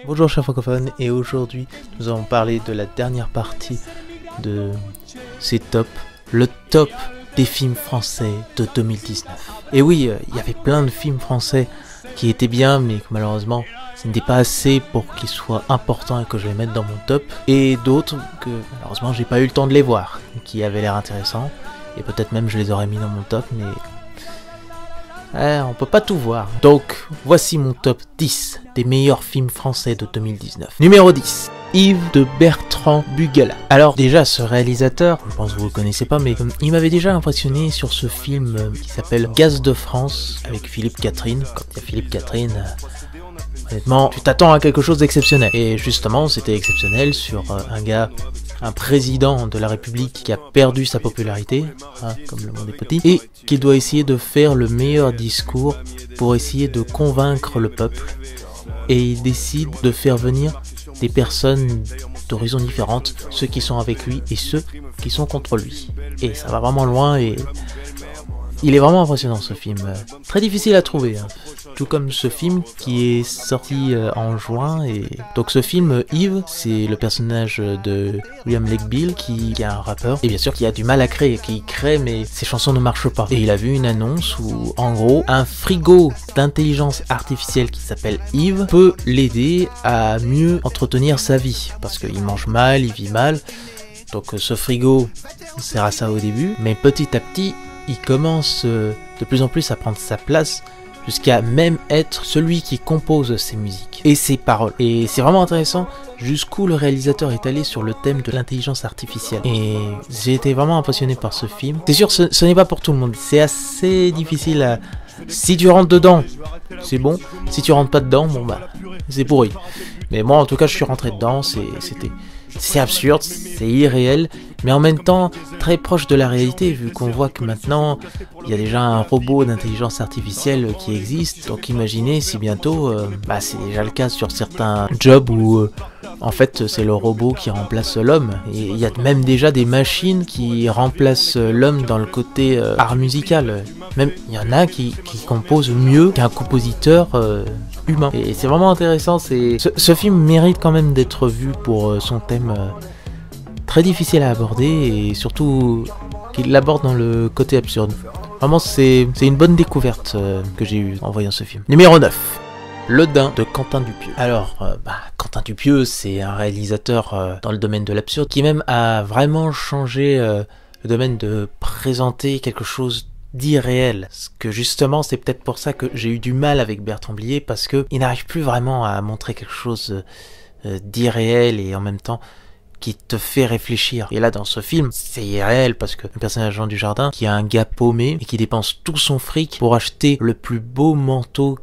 Bonjour chers francophones, et aujourd'hui nous allons parler de la dernière partie de ces tops, le top des films français de 2019. Et oui, il y avait plein de films français qui étaient bien, mais que malheureusement ce n'était pas assez pour qu'ils soient importants et que je les mette dans mon top, et d'autres que malheureusement j'ai pas eu le temps de les voir, qui avaient l'air intéressants, et peut-être même je les aurais mis dans mon top, mais on peut pas tout voir. Donc, voici mon top 10 des meilleurs films français de 2019. Numéro 10. Yves de Bertrand Bugala. Alors déjà, ce réalisateur, je pense que vous le connaissez pas, mais il m'avait déjà impressionné sur ce film qui s'appelle Gaz de France, avec Philippe Catherine. Quand il y a Philippe Catherine, honnêtement, tu t'attends à quelque chose d'exceptionnel. Et justement, c'était exceptionnel sur un président de la République qui a perdu sa popularité, comme le monde est petit, et qui doit essayer de faire le meilleur discours pour essayer de convaincre le peuple. Et il décide de faire venir des personnes d'horizons différentes, ceux qui sont avec lui et ceux qui sont contre lui. Et ça va vraiment loin et il est vraiment impressionnant ce film. Très difficile à trouver, tout comme ce film qui est sorti en juin. Et donc ce film, Yves, c'est le personnage de William Lake Bill qui est un rappeur et bien sûr qui a du mal à créer, qui crée mais ses chansons ne marchent pas. Et il a vu une annonce où en gros un frigo d'intelligence artificielle qui s'appelle Yves peut l'aider à mieux entretenir sa vie parce qu'il mange mal, il vit mal. Donc ce frigo sert à ça au début, mais petit à petit il commence de plus en plus à prendre sa place jusqu'à même être celui qui compose ses musiques et ses paroles. Et c'est vraiment intéressant jusqu'où le réalisateur est allé sur le thème de l'intelligence artificielle. Et j'ai été vraiment impressionné par ce film. C'est sûr, ce n'est pas pour tout le monde. C'est assez difficile à... Si tu rentres dedans, c'est bon. Si tu rentres pas dedans, bon bah, c'est pourri. Mais moi, en tout cas, je suis rentré dedans. C'est absurde, c'est irréel, mais en même temps très proche de la réalité, vu qu'on voit que maintenant il y a déjà un robot d'intelligence artificielle qui existe. Donc imaginez si bientôt, c'est déjà le cas sur certains jobs où en fait c'est le robot qui remplace l'homme. Et il y a même déjà des machines qui remplacent l'homme dans le côté art musical. Même il y en a qui composent mieux qu'un compositeur humain. Et c'est vraiment intéressant. Ce film mérite quand même d'être vu pour son thème très difficile à aborder et surtout qu'il l'aborde dans le côté absurde. Vraiment, c'est une bonne découverte que j'ai eue en voyant ce film. Numéro 9. Le Dain de Quentin Dupieux. Alors, Quentin Dupieux, c'est un réalisateur dans le domaine de l'absurde qui même a vraiment changé le domaine de présenter quelque chose d'irréel. Parce que justement, c'est peut-être pour ça que j'ai eu du mal avec Bertrand Blier, parce que il n'arrive plus vraiment à montrer quelque chose d'irréel et en même temps qui te fait réfléchir. Et là, dans ce film, c'est irréel parce que le personnage Jean Dujardin, qui a un gars paumé et qui dépense tout son fric pour acheter le plus beau manteau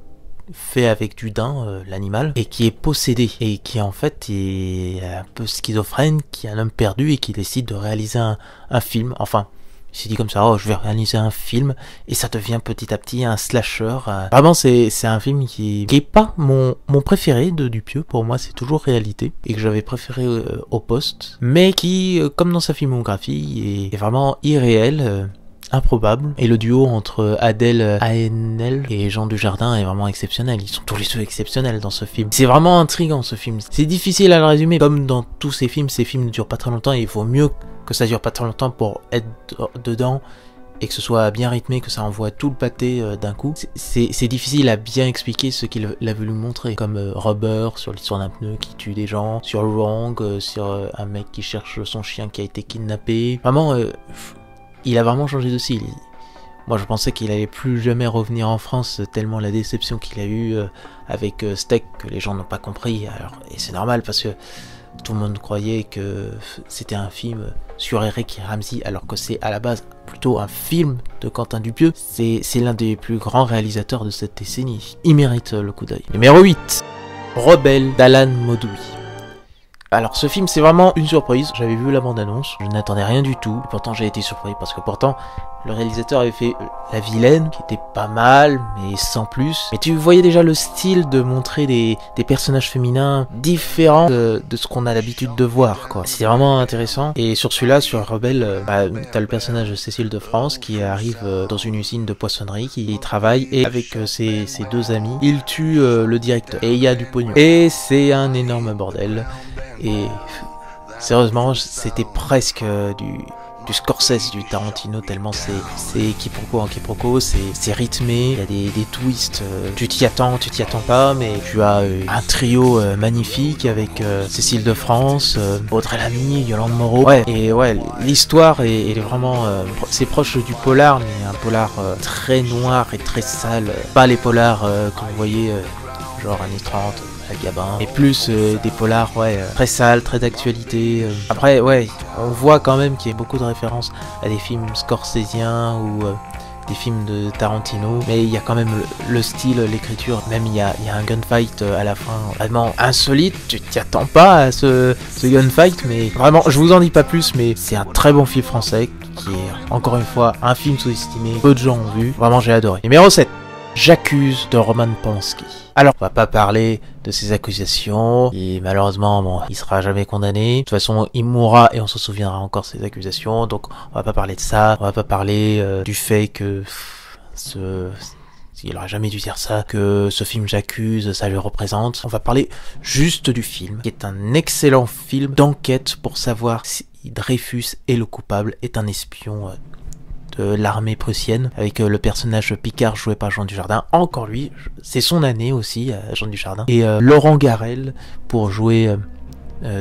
fait avec du daim, l'animal, et qui est possédé, et qui en fait est un peu schizophrène, qui est un homme perdu et qui décide de réaliser un film. Enfin, il s'est dit comme ça, je vais réaliser un film, et ça devient petit à petit un slasher. Vraiment, c'est un film qui est pas mon préféré de Dupieux. Pour moi, c'est toujours Réalité, et que j'avais préféré au Poste, mais qui, comme dans sa filmographie, est vraiment irréel, improbable. Et le duo entre Adèle Haenel et Jean Dujardin est vraiment exceptionnel. Ils sont tous les deux exceptionnels dans ce film. C'est vraiment intriguant ce film. C'est difficile à le résumer. Comme dans tous ces films ne durent pas très longtemps et il faut mieux que ça dure pas très longtemps pour être dedans et que ce soit bien rythmé, que ça envoie tout le pâté d'un coup. C'est difficile à bien expliquer ce qu'il a voulu montrer, comme Rubber sur l'histoire d'un pneu qui tue des gens, sur Wrong, sur un mec qui cherche son chien qui a été kidnappé. Vraiment, il a vraiment changé de style. Moi je pensais qu'il allait plus jamais revenir en France tellement la déception qu'il a eue avec Steak que les gens n'ont pas compris. Alors, et c'est normal parce que tout le monde croyait que c'était un film sur Eric Ramsey alors que c'est à la base plutôt un film de Quentin Dupieux. C'est l'un des plus grands réalisateurs de cette décennie. Il mérite le coup d'œil. Numéro 8. Rebelle d'Alan Modoui. Alors ce film c'est vraiment une surprise, j'avais vu la bande-annonce, je n'attendais rien du tout, et pourtant j'ai été surpris parce que pourtant le réalisateur avait fait La Vilaine, qui était pas mal, mais sans plus. Mais tu voyais déjà le style de montrer des personnages féminins différents de ce qu'on a l'habitude de voir, quoi. C'est vraiment intéressant. Et sur celui-là, sur Rebelle, t'as le personnage de Cécile de France qui arrive dans une usine de poissonnerie, qui y travaille, et avec ses deux amis, il tue le directeur. Et il y a du pognon. Et c'est un énorme bordel. Et sérieusement, c'était presque du Scorsese, du Tarantino, tellement c'est quiproquo en quiproquo, c'est rythmé, il y a des twists, tu t'y attends pas, mais tu as un trio magnifique avec Cécile de France, Audrey Lamy, Yolande Moreau. Ouais, et ouais, l'histoire est vraiment, c'est proche du polar, mais un polar très noir et très sale, pas les polars que vous voyez genre années 30. Gabin, et plus des polars très sales, très d'actualité. Après on voit quand même qu'il y a beaucoup de références à des films scorsésiens ou des films de Tarantino, mais il y a quand même le style, l'écriture, même il y a un gunfight à la fin vraiment insolite, tu t'y attends pas à ce gunfight, mais vraiment je vous en dis pas plus, mais c'est un très bon film français qui est encore une fois un film sous-estimé, peu de gens ont vu, vraiment j'ai adoré. Numéro 7, J'accuse de Roman Polanski. Alors, on va pas parler de ces accusations, et malheureusement, bon, il sera jamais condamné. De toute façon, il mourra et on se souviendra encore de ces accusations, donc on va pas parler de ça, on va pas parler du fait que il aurait jamais dû dire ça, que ce film J'accuse, ça lui représente. On va parler juste du film, qui est un excellent film d'enquête pour savoir si Dreyfus est le coupable, est un espion de l'armée prussienne, avec le personnage Picard joué par Jean Dujardin, encore lui, c'est son année aussi, Jean Dujardin, et Laurent Garrel pour jouer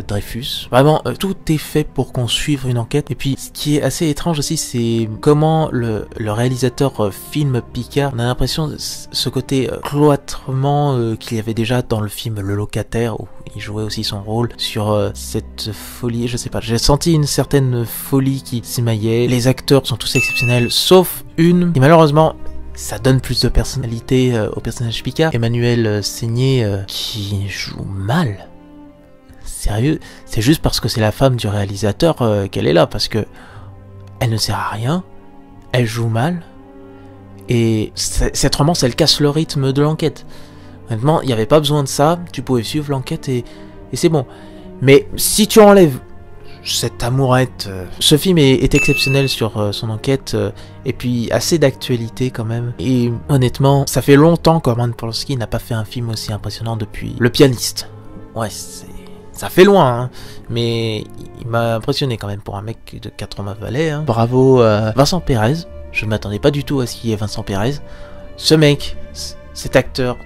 Dreyfus. Vraiment, tout est fait pour qu'on suive une enquête. Et puis, ce qui est assez étrange aussi, c'est comment le réalisateur filme Picard. On a l'impression ce côté cloîtrement qu'il y avait déjà dans le film Le Locataire, où il jouait aussi son rôle sur cette folie, je sais pas, j'ai senti une certaine folie qui s'émaillait. Les acteurs sont tous exceptionnels, sauf une, et malheureusement, ça donne plus de personnalité au personnage Picard. Emmanuelle Seigné qui joue mal. Sérieux, c'est juste parce que c'est la femme du réalisateur qu'elle est là, parce que elle ne sert à rien, elle joue mal, et cette romance, elle casse le rythme de l'enquête. Honnêtement, il n'y avait pas besoin de ça, tu pouvais suivre l'enquête et c'est bon. Mais si tu enlèves cette amourette, ce film est exceptionnel sur son enquête, et puis assez d'actualité quand même. Et honnêtement, ça fait longtemps que Roman Polanski n'a pas fait un film aussi impressionnant depuis Le Pianiste. Ouais, ça fait loin, hein, mais il m'a impressionné quand même pour un mec de 80 balais. Hein. Bravo Vincent Pérez, je ne m'attendais pas du tout à ce qu'il y ait Vincent Pérez. Ce mec, cet acteur,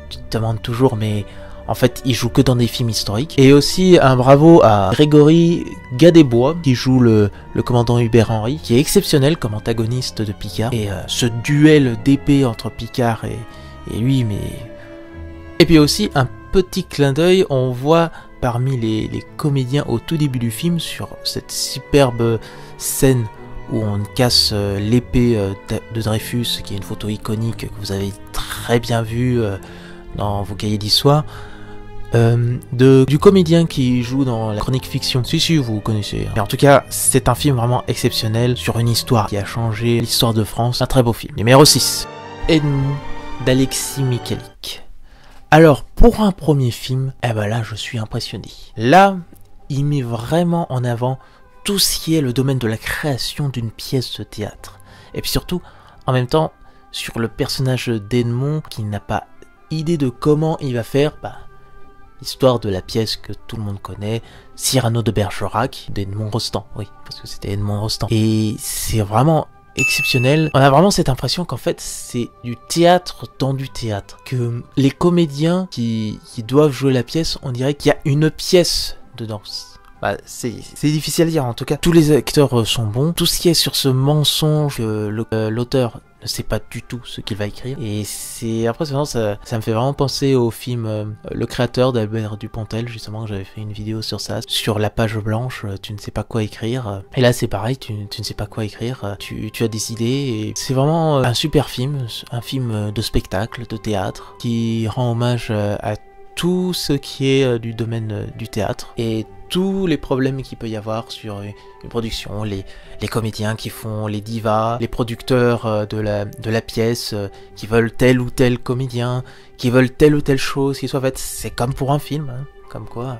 tu te demandes toujours, mais en fait il joue que dans des films historiques. Et aussi un bravo à Grégory Gadebois, qui joue le commandant Hubert Henry, qui est exceptionnel comme antagoniste de Picard. Et ce duel d'épée entre Picard et lui, mais... Et puis aussi un petit clin d'œil, on voit parmi les comédiens au tout début du film, sur cette superbe scène où on casse l'épée de Dreyfus, qui est une photo iconique que vous avez très bien vue dans vos cahiers d'histoire, du comédien qui joue dans la chronique fiction. Si, vous connaissez. Mais en tout cas, c'est un film vraiment exceptionnel, sur une histoire qui a changé l'histoire de France. Un très beau film. Numéro 6. Edmond d'Alexis Michalik. Alors, pour un premier film, eh ben là, je suis impressionné. Là, il met vraiment en avant tout ce qui est le domaine de la création d'une pièce de théâtre. Et puis surtout, en même temps, sur le personnage d'Edmond, qui n'a pas idée de comment il va faire, l'histoire de la pièce que tout le monde connaît, Cyrano de Bergerac, d'Edmond Rostand. Oui, parce que c'était Edmond Rostand. Et c'est vraiment... exceptionnel. On a vraiment cette impression qu'en fait c'est du théâtre dans du théâtre, que les comédiens qui doivent jouer la pièce, on dirait qu'il y a une pièce dedans. C'est difficile à dire, en tout cas tous les acteurs sont bons. Tout ce qui est sur ce mensonge que l'auteur ne sait pas du tout ce qu'il va écrire, et c'est impressionnant. Ça me fait vraiment penser au film Le Créateur d'Albert Dupontel, justement, j'avais fait une vidéo sur ça, sur la page blanche, tu ne sais pas quoi écrire, et là c'est pareil, tu ne sais pas quoi écrire, tu as des idées, et c'est vraiment un super film, un film de spectacle, de théâtre, qui rend hommage à tout ce qui est du domaine du théâtre, et tous les problèmes qu'il peut y avoir sur une production, les comédiens qui font les divas, les producteurs de la pièce qui veulent tel ou tel comédien, qui veulent telle ou telle chose qui soit faite. C'est comme pour un film, hein, comme quoi...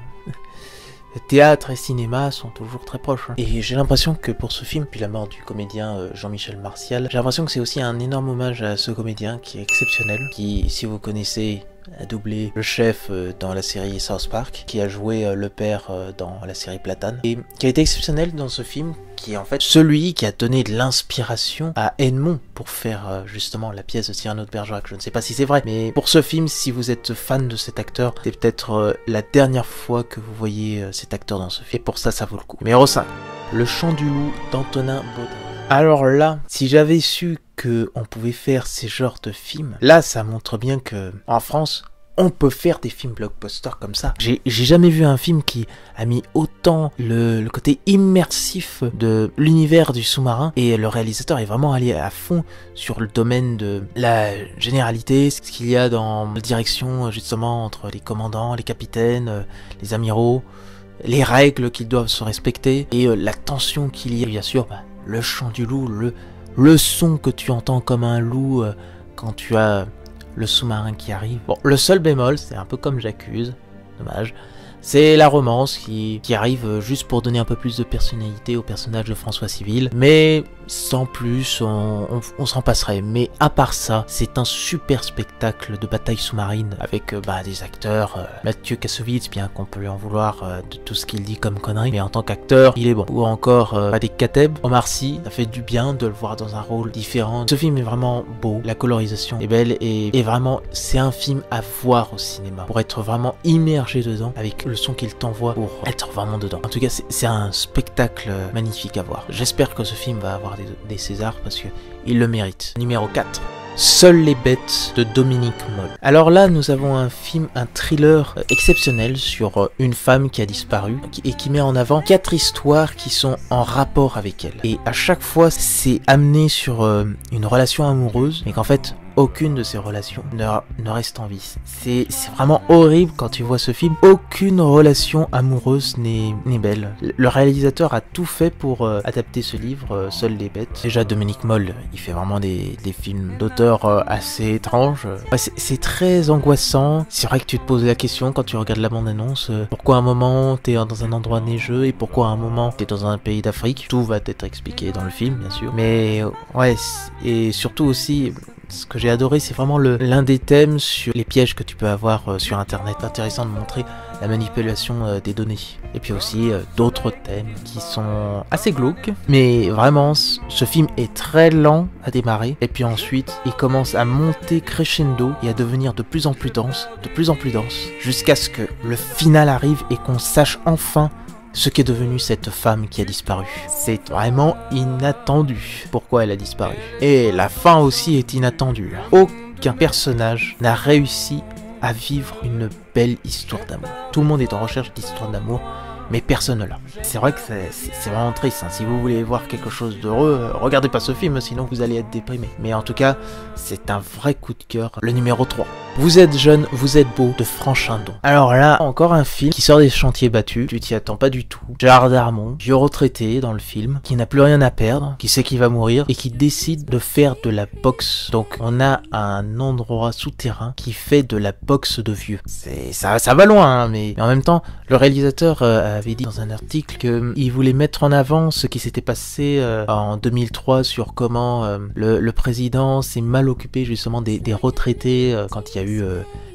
Théâtre et cinéma sont toujours très proches. Hein. Et j'ai l'impression que pour ce film, puis la mort du comédien Jean-Michel Martial, j'ai l'impression que c'est aussi un énorme hommage à ce comédien qui est exceptionnel, qui, si vous connaissez, a doublé le chef dans la série South Park, qui a joué le père dans la série Platane, et qui a été exceptionnel dans ce film, qui est en fait celui qui a donné de l'inspiration à Edmond pour faire justement la pièce de Cyrano de Bergerac. Je ne sais pas si c'est vrai, mais pour ce film, si vous êtes fan de cet acteur, c'est peut-être la dernière fois que vous voyez cet acteur dans ce film, et pour ça, ça vaut le coup. Numéro 5, Le Chant du Loup d'Antonin Baudin. Alors là, si j'avais su qu'on pouvait faire ces genres de films, là ça montre bien que en France, on peut faire des films blockbusters comme ça. J'ai jamais vu un film qui a mis autant le côté immersif de l'univers du sous-marin, et le réalisateur est vraiment allé à fond sur le domaine de la généralité, ce qu'il y a dans la direction justement entre les commandants, les capitaines, les amiraux, les règles qu'ils doivent se respecter, et la tension qu'il y a, bien sûr, le chant du loup, le son que tu entends comme un loup quand tu as le sous-marin qui arrive. Bon, le seul bémol, c'est un peu comme J'accuse, dommage, c'est la romance qui arrive juste pour donner un peu plus de personnalité au personnage de François Civil, mais sans plus, on s'en passerait. Mais à part ça, c'est un super spectacle de bataille sous-marine avec des acteurs, Mathieu Kassovitz, bien qu'on peut lui en vouloir de tout ce qu'il dit comme connerie, mais en tant qu'acteur, il est bon. Ou encore Adek Kateb, Omar Sy, ça fait du bien de le voir dans un rôle différent. Ce film est vraiment beau, la colorisation est belle, et vraiment, c'est un film à voir au cinéma, pour être vraiment immergé dedans, avec le son qu'il t'envoie, pour être vraiment dedans. En tout cas, c'est un spectacle magnifique à voir. J'espère que ce film va avoir des Césars, parce que il le mérite. Numéro 4. Seules les bêtes de Dominique Moll. Alors là, nous avons un thriller exceptionnel sur une femme qui a disparu et qui met en avant 4 histoires qui sont en rapport avec elle. Et à chaque fois, c'est amené sur une relation amoureuse, mais qu'en fait, aucune de ces relations ne reste en vie. C'est vraiment horrible quand tu vois ce film. Aucune relation amoureuse n'est belle. Le réalisateur a tout fait pour adapter ce livre, Seules les bêtes. Déjà, Dominique Moll, il fait vraiment des films d'auteur assez étranges. C'est très angoissant. C'est vrai que tu te poses la question quand tu regardes la bande-annonce. Pourquoi à un moment t'es dans un endroit neigeux et pourquoi à un moment t'es dans un pays d'Afrique. Tout va être expliqué dans le film, bien sûr. Mais ouais, et surtout aussi... Ce que j'ai adoré, c'est vraiment l'un des thèmes sur les pièges que tu peux avoir sur internet. Intéressant de montrer la manipulation des données. Et puis aussi d'autres thèmes qui sont assez glauques. Mais vraiment, ce film est très lent à démarrer. Et puis ensuite, il commence à monter crescendo et à devenir de plus en plus dense, jusqu'à ce que le final arrive et qu'on sache enfin ce qu'est devenu cette femme qui a disparu. C'est vraiment inattendu pourquoi elle a disparu. Et la fin aussi est inattendue. Aucun personnage n'a réussi à vivre une belle histoire d'amour. Tout le monde est en recherche d'histoire d'amour, mais personne ne l'a. C'est vrai que c'est vraiment triste. Hein. Si vous voulez voir quelque chose d'heureux, regardez pas ce film, sinon vous allez être déprimé. Mais en tout cas, c'est un vrai coup de cœur. Le numéro 3. Vous êtes jeune, vous êtes beau, de Franchindon. Alors là, encore un film qui sort des chantiers battus, tu t'y attends pas du tout. Gérard Darmon, vieux retraité dans le film, qui n'a plus rien à perdre, qui sait qu'il va mourir, et qui décide de faire de la boxe. Donc on a un endroit souterrain qui fait de la boxe de vieux. Ça va loin, hein, mais en même temps, le réalisateur avait dit dans un article qu'il voulait mettre en avant ce qui s'était passé en 2003 sur comment le président s'est mal occupé justement des retraités quand il y a eu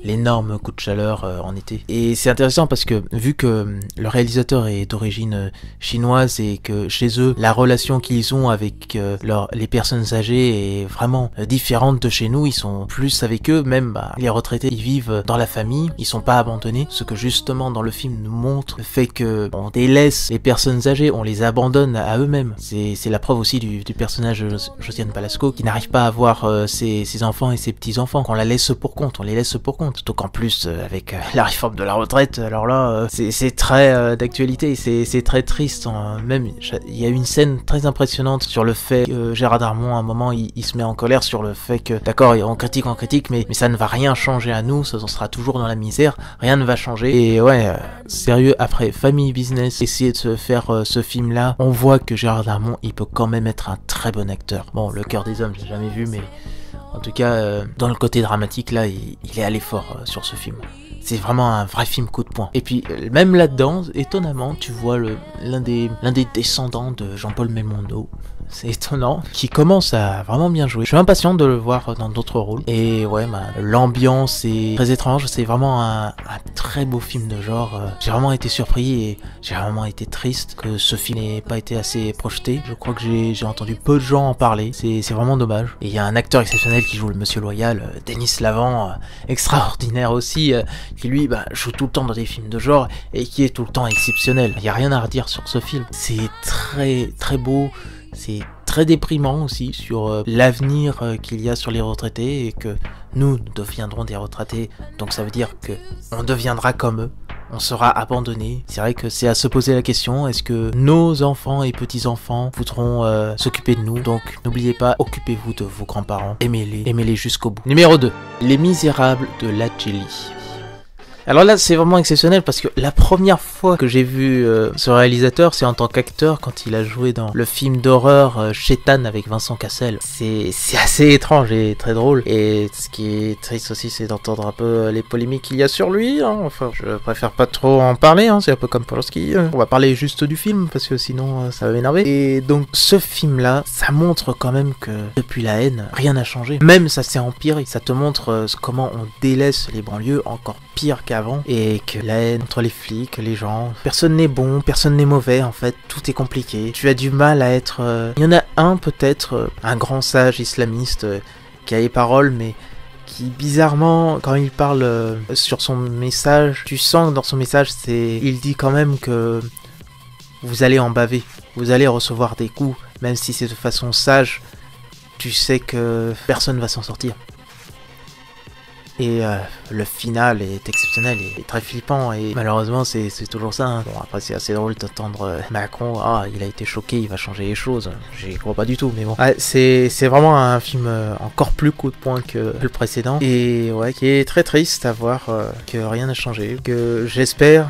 l'énorme coup de chaleur en été. Et c'est intéressant parce que vu que le réalisateur est d'origine chinoise et que chez eux la relation qu'ils ont avec les personnes âgées est vraiment différente de chez nous, ils sont plus avec eux, même les retraités ils vivent dans la famille, ils sont pas abandonnés, ce que justement dans le film nous montre le fait que on délaisse les personnes âgées, on les abandonne à eux-mêmes. C'est la preuve aussi du personnage de Josiane Balasco qui n'arrive pas à voir ses enfants et ses petits-enfants, qu'on la laisse pour compte. compte, on les laisse pour compte. Surtout qu'en plus, avec la réforme de la retraite, alors là, c'est très d'actualité, c'est très triste. Même, il y a une scène très impressionnante sur le fait que Gérard Darmon, à un moment, il se met en colère sur le fait que, d'accord, on critique, mais ça ne va rien changer à nous, ça on sera toujours dans la misère, rien ne va changer. Et ouais, sérieux, après Family Business, essayer de se faire ce film-là, on voit que Gérard Darmon, il peut quand même être un très bon acteur. Bon, Le Cœur des Hommes, j'ai jamais vu, mais en tout cas, dans le côté dramatique, là, il est allé fort sur ce film. C'est vraiment un vrai film coup de poing. Et puis, même là-dedans, étonnamment, tu vois l'un des descendants de Jean-Paul Belmondo. C'est étonnant, qui commence à vraiment bien jouer. Je suis impatient de le voir dans d'autres rôles. Et ouais, l'ambiance est très étrange. C'est vraiment un très beau film de genre. J'ai vraiment été surpris et j'ai vraiment été triste que ce film n'ait pas été assez projeté. Je crois que j'ai entendu peu de gens en parler. C'est vraiment dommage. Et il y a un acteur exceptionnel qui joue le Monsieur Loyal, Denis Lavant, extraordinaire aussi, qui lui joue tout le temps dans des films de genre et qui est tout le temps exceptionnel. Il n'y a rien à redire sur ce film. C'est très très beau. C'est très déprimant aussi sur l'avenir qu'il y a sur les retraités et que nous deviendrons des retraités. Donc ça veut dire que on deviendra comme eux. On sera abandonné. C'est vrai que c'est à se poser la question, est-ce que nos enfants et petits-enfants voudront s'occuper de nous? Donc n'oubliez pas, occupez-vous de vos grands-parents. Aimez-les jusqu'au bout. Numéro 2. Les Misérables de Lajjeli. Alors là, c'est vraiment exceptionnel parce que la première fois que j'ai vu ce réalisateur, c'est en tant qu'acteur quand il a joué dans le film d'horreur Shaitan avec Vincent Cassel. C'est assez étrange et très drôle. Et ce qui est triste aussi, c'est d'entendre un peu les polémiques qu'il y a sur lui. Hein. Enfin, je préfère pas trop en parler. Hein. C'est un peu comme Polanski. On va parler juste du film parce que sinon ça va m'énerver. Et donc ce film-là, ça montre quand même que depuis La Haine, rien n'a changé. Même ça s'est empiré. Ça te montre comment on délaisse les banlieues encore pire qu'avant et que la haine entre les flics, les gens, personne n'est bon, personne n'est mauvais en fait, tout est compliqué. Tu as du mal à être... Il y en a un peut-être, un grand sage islamiste qui a les paroles mais qui bizarrement quand il parle sur son message, tu sens que dans son message il dit quand même que vous allez en baver, vous allez recevoir des coups, même si c'est de façon sage, tu sais que personne va s'en sortir. Et le final est exceptionnel et très flippant et malheureusement c'est toujours ça. Hein. Bon après c'est assez drôle d'entendre Macron, il a été choqué, il va changer les choses. J'y crois pas du tout mais bon. C'est vraiment un film encore plus coup de poing que le précédent et ouais qui est très triste à voir que rien n'a changé. Que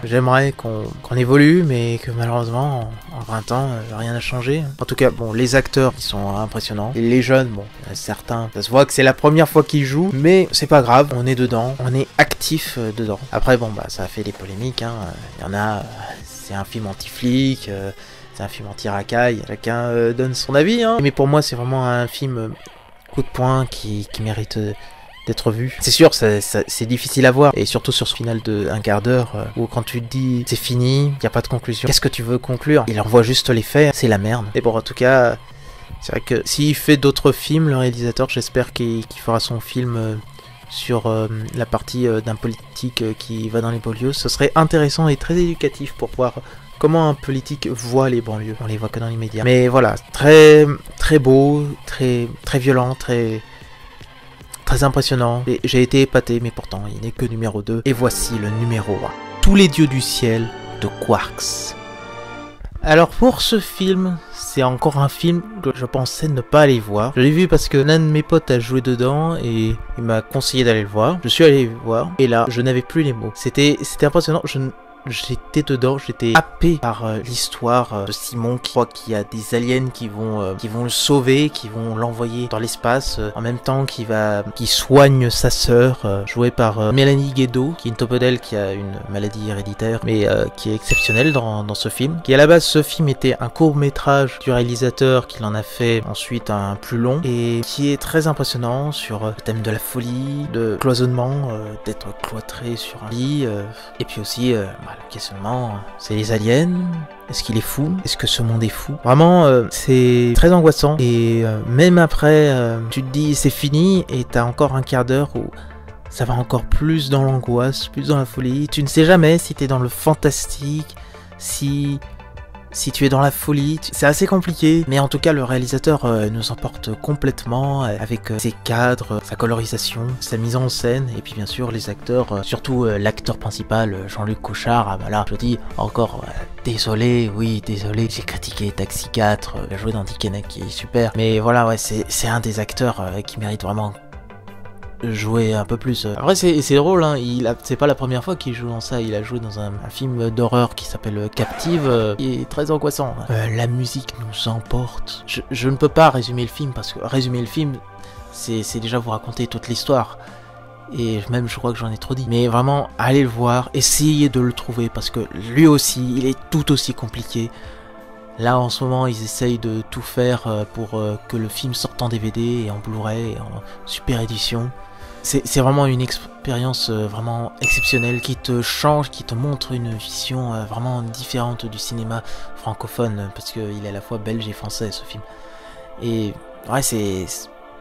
j'aimerais qu'on évolue mais que malheureusement en 20 ans rien n'a changé. En tout cas bon les acteurs ils sont impressionnants. Et les jeunes bon certains ça se voit que c'est la première fois qu'ils jouent mais c'est pas grave. On est dedans, on est actif dedans. Après bon ça a fait des polémiques, hein. Il y en a, c'est un film anti-flic, c'est un film anti-racaille, chacun donne son avis, hein. Mais pour moi c'est vraiment un film coup de poing qui mérite d'être vu. C'est sûr, c'est difficile à voir, et surtout sur ce final de un quart d'heure, où quand tu te dis c'est fini, il n'y a pas de conclusion. Qu'est-ce que tu veux conclure? Il envoie juste les faits, c'est la merde. Et bon en tout cas, c'est vrai que s'il fait d'autres films, le réalisateur, j'espère qu'il fera son film... sur la partie d'un politique qui va dans les banlieues, ce serait intéressant et très éducatif pour voir comment un politique voit les banlieues. On les voit que dans les médias. Mais voilà, très très beau, très très violent, très impressionnant. Et j'ai été épaté, mais pourtant il n'est que numéro 2. Et voici le numéro 1. Tous les dieux du ciel de Quarks. Alors pour ce film, c'est encore un film que je pensais ne pas aller voir. Je l'ai vu parce que l'un de mes potes a joué dedans et il m'a conseillé d'aller le voir. Je suis allé le voir et là, je n'avais plus les mots. C'était impressionnant. J'étais dedans, j'étais happé par l'histoire de Simon qui croit qu'il y a des aliens qui vont le sauver, qui vont l'envoyer dans l'espace, en même temps qui soigne sa sœur, jouée par Mélanie Guédot, qui est une topodèle qui a une maladie héréditaire, mais qui est exceptionnelle dans ce film. Qui à la base, ce film était un court-métrage du réalisateur qui en a fait ensuite un plus long, et qui est très impressionnant sur le thème de la folie, de cloisonnement, d'être cloîtré sur un lit, et puis aussi... le questionnement, c'est les aliens. Est-ce qu'il est fou? Est-ce que ce monde est fou? Vraiment, c'est très angoissant. Et même après, tu te dis c'est fini et t'as encore un quart d'heure où ça va encore plus dans l'angoisse, plus dans la folie. Tu ne sais jamais si t'es dans le fantastique, si si tu es dans la folie, c'est assez compliqué, mais en tout cas le réalisateur nous emporte complètement avec ses cadres, sa colorisation, sa mise en scène, et puis bien sûr les acteurs, surtout l'acteur principal, Jean-Luc Cochard. Ah bah là, je dis encore, désolé, oui, désolé, j'ai critiqué Taxi 4, il a joué dans Dickeneck qui est super, mais voilà, ouais, c'est un des acteurs qui mérite vraiment jouer un peu plus. Après c'est drôle, hein. C'est pas la première fois qu'il joue dans ça, il a joué dans un film d'horreur qui s'appelle Captive, qui est très angoissant. La musique nous emporte. Je ne peux pas résumer le film, parce que résumer le film, c'est déjà vous raconter toute l'histoire. Et même je crois que j'en ai trop dit. Mais vraiment, allez le voir, essayez de le trouver, parce que lui aussi, il est tout aussi compliqué. Là en ce moment ils essayent de tout faire pour que le film sorte en DVD et en Blu-ray et en super édition. C'est vraiment une expérience vraiment exceptionnelle qui te change, qui te montre une vision vraiment différente du cinéma francophone, parce qu'il est à la fois belge et français ce film. Et ouais,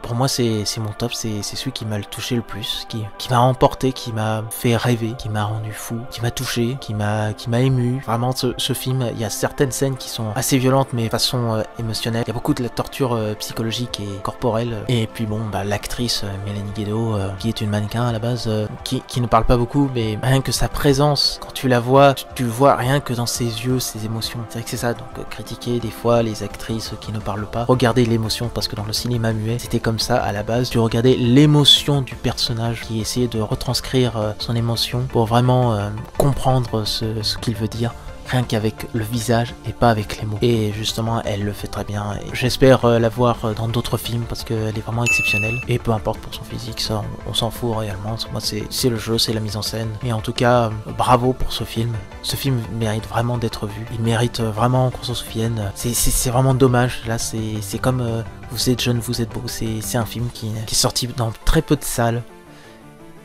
pour moi c'est mon top, c'est celui qui m'a touché le plus, qui m'a emporté, qui m'a fait rêver, qui m'a rendu fou, qui m'a touché, qui m'a ému. Vraiment ce film, il y a certaines scènes qui sont assez violentes mais de façon émotionnelle. Il y a beaucoup de la torture psychologique et corporelle. Et puis bon, bah, l'actrice Mélanie Guédot, qui est une mannequin à la base, qui ne parle pas beaucoup, mais rien que sa présence, quand tu la vois, tu vois rien que dans ses yeux, ses émotions. C'est vrai que c'est ça, donc critiquer des fois les actrices qui ne parlent pas, regarder l'émotion, parce que dans le cinéma muet, c'était comme ça à la base, tu regardais l'émotion du personnage qui essayait de retranscrire son émotion pour vraiment comprendre ce qu'il veut dire, rien qu'avec le visage et pas avec les mots. Et justement, elle le fait très bien. Et j'espère la voir dans d'autres films, parce qu'elle est vraiment exceptionnelle. Et peu importe pour son physique, ça, on s'en fout réellement. Moi, c'est le jeu, c'est la mise en scène. Et en tout cas, bravo pour ce film. Ce film mérite vraiment d'être vu. Il mérite vraiment qu'on s'en souvienne. C'est vraiment dommage. Là, c'est comme Vous êtes jeune, vous êtes beau. C'est un film qui est sorti dans très peu de salles.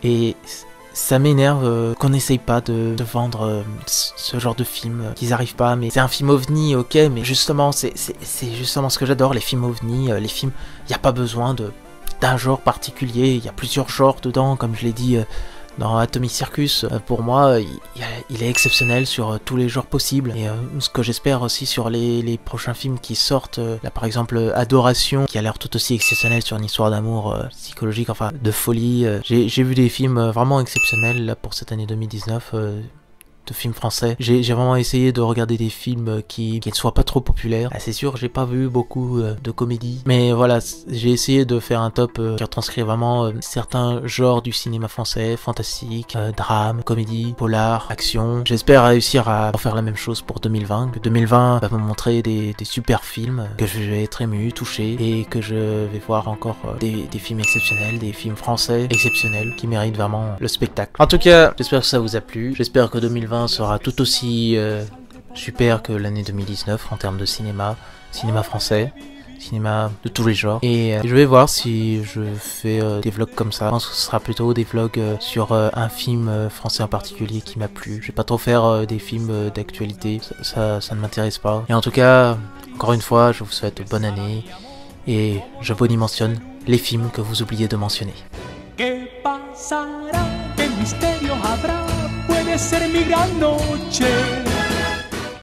Et ça m'énerve qu'on n'essaye pas de vendre ce genre de film, qu'ils arrivent pas. Mais c'est un film ovni, ok, mais justement, c'est justement ce que j'adore, les films ovni, les films, il n'y a pas besoin d'un genre particulier, il y a plusieurs genres dedans, comme je l'ai dit dans Atomic Circus. Pour moi, il est exceptionnel sur tous les genres possibles. Et ce que j'espère aussi sur les prochains films qui sortent, là par exemple Adoration, qui a l'air tout aussi exceptionnel sur une histoire d'amour psychologique, enfin de folie. J'ai vu des films vraiment exceptionnels là pour cette année 2019. De films français. J'ai vraiment essayé de regarder des films qui ne soient pas trop populaires. Ah, c'est sûr, j'ai pas vu beaucoup de comédies, mais voilà, j'ai essayé de faire un top qui retranscrit vraiment certains genres du cinéma français, fantastique, drame, comédie, polar, action. J'espère réussir à faire la même chose pour 2020, que 2020 va me montrer des super films, que je vais être ému, touché, et que je vais voir encore des films exceptionnels, des films français exceptionnels qui méritent vraiment le spectacle. En tout cas, j'espère que ça vous a plu, j'espère que 2020 sera tout aussi super que l'année 2019 en termes de cinéma français, cinéma de tous les genres. Et je vais voir si je fais des vlogs comme ça. Je pense que ce sera plutôt des vlogs sur un film français en particulier qui m'a plu. Je vais pas trop faire des films d'actualité, ça ne m'intéresse pas. Et en tout cas, encore une fois, je vous souhaite bonne année et je bonimensionne les films que vous oubliez de mentionner. Puede ser mi gran noche.